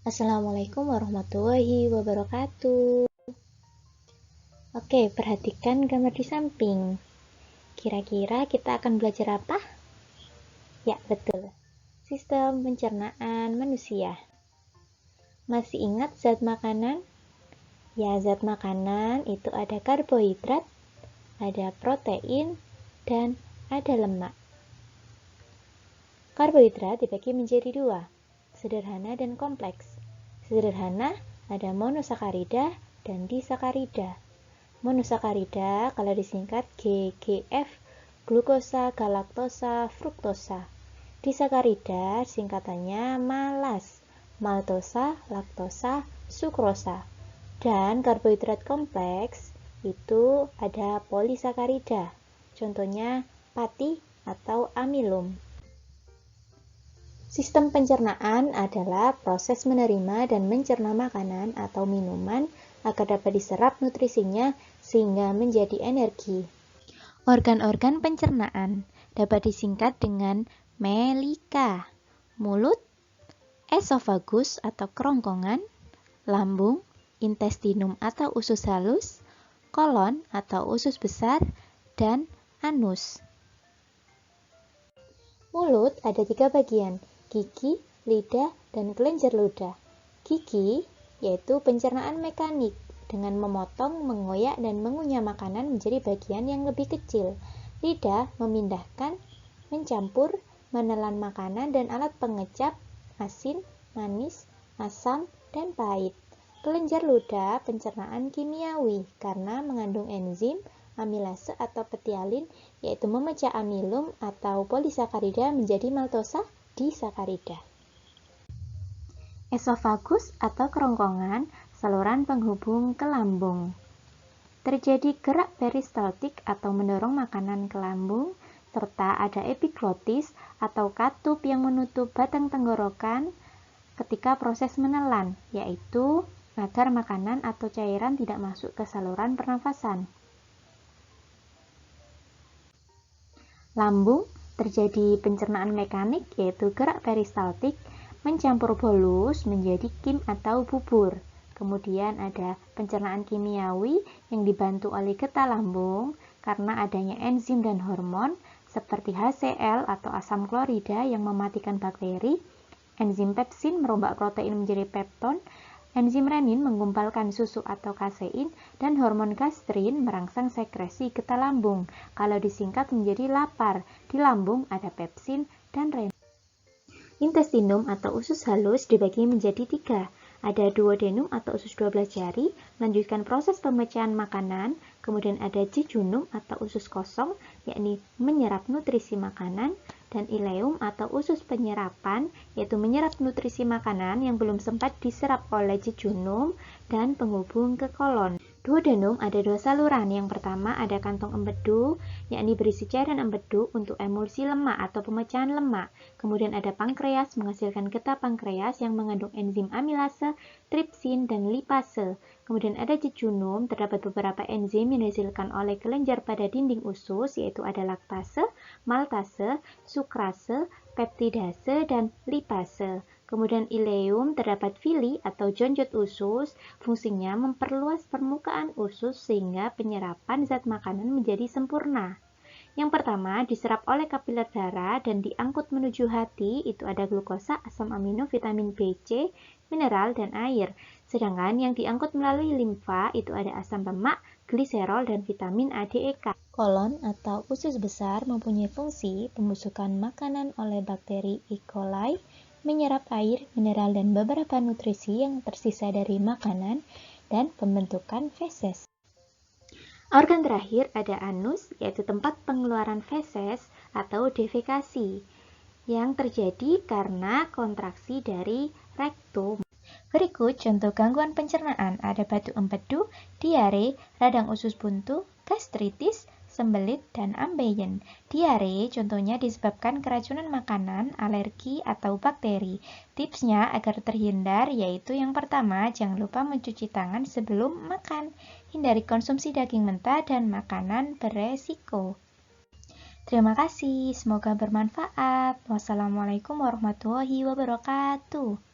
Assalamualaikum warahmatullahi wabarakatuh. Oke, perhatikan gambar di samping. Kira-kira kita akan belajar apa? Ya, betul. Sistem pencernaan manusia. Masih ingat zat makanan? Ya, zat makanan itu ada karbohidrat, ada protein, dan ada lemak. Karbohidrat dibagi menjadi dua, sederhana dan kompleks. Sederhana ada monosakarida dan disakarida. Monosakarida kalau disingkat GGF, glukosa, galaktosa, fruktosa. Disakarida singkatannya malas, maltosa, laktosa, sukrosa. Dan karbohidrat kompleks itu ada polisakarida. Contohnya pati atau amilum. Sistem pencernaan adalah proses menerima dan mencerna makanan atau minuman agar dapat diserap nutrisinya sehingga menjadi energi. Organ-organ pencernaan dapat disingkat dengan melika, mulut, esofagus atau kerongkongan, lambung, intestinum atau usus halus, kolon atau usus besar, dan anus. Mulut ada 3 bagian, gigi, lidah, dan kelenjar ludah. Gigi yaitu pencernaan mekanik dengan memotong, mengoyak, dan mengunyah makanan menjadi bagian yang lebih kecil. Lidah memindahkan, mencampur, menelan makanan dan alat pengecap, asin, manis, asam, dan pahit. Kelenjar ludah pencernaan kimiawi karena mengandung enzim, amilase atau petialin, yaitu memecah amilum atau polisakarida menjadi maltosa disakarida. Esofagus atau kerongkongan, saluran penghubung ke lambung. Terjadi gerak peristaltik atau mendorong makanan ke lambung, serta ada epiglotis atau katup yang menutup batang tenggorokan ketika proses menelan, yaitu agar makanan atau cairan tidak masuk ke saluran pernafasan. Lambung terjadi pencernaan mekanik yaitu gerak peristaltik mencampur bolus menjadi kim atau bubur. Kemudian ada pencernaan kimiawi yang dibantu oleh getah lambung karena adanya enzim dan hormon seperti HCl atau asam klorida yang mematikan bakteri, enzim pepsin merombak protein menjadi pepton, enzim renin menggumpalkan susu atau kasein, dan hormon gastrin merangsang sekresi getah lambung. Kalau disingkat menjadi lapar, di lambung ada pepsin dan renin. Intestinum atau usus halus dibagi menjadi 3. Ada duodenum atau usus 12 jari, melanjutkan proses pemecahan makanan. Kemudian ada jejunum atau usus kosong, yakni menyerap nutrisi makanan. Dan ileum atau usus penyerapan, yaitu menyerap nutrisi makanan yang belum sempat diserap oleh jejunum dan penghubung ke kolon. Duodenum ada 2 saluran. Yang pertama ada kantong empedu, yakni berisi cairan empedu untuk emulsi lemak atau pemecahan lemak. Kemudian ada pankreas menghasilkan getah pankreas yang mengandung enzim amilase, tripsin, dan lipase. Kemudian ada jejunum, terdapat beberapa enzim yang dihasilkan oleh kelenjar pada dinding usus, yaitu ada laktase, maltase, sukrase, peptidase, dan lipase. Kemudian ileum terdapat fili atau jonjot usus, fungsinya memperluas permukaan usus sehingga penyerapan zat makanan menjadi sempurna. Yang pertama diserap oleh kapiler darah dan diangkut menuju hati, itu ada glukosa, asam amino, vitamin B, C, mineral, dan air. Sedangkan yang diangkut melalui limfa itu ada asam lemak, gliserol, dan vitamin A, D, E, K. Kolon atau usus besar mempunyai fungsi pembusukan makanan oleh bakteri E. coli, menyerap air, mineral, dan beberapa nutrisi yang tersisa dari makanan, dan pembentukan feses. Organ terakhir ada anus, yaitu tempat pengeluaran feses atau defekasi yang terjadi karena kontraksi dari rektum. Berikut contoh gangguan pencernaan, ada batu empedu, diare, radang usus buntu, gastritis, sembelit, dan ambeien. Diare contohnya disebabkan keracunan makanan, alergi, atau bakteri. Tipsnya agar terhindar yaitu yang pertama, jangan lupa mencuci tangan sebelum makan. Hindari konsumsi daging mentah dan makanan beresiko. Terima kasih, semoga bermanfaat. Wassalamualaikum warahmatullahi wabarakatuh.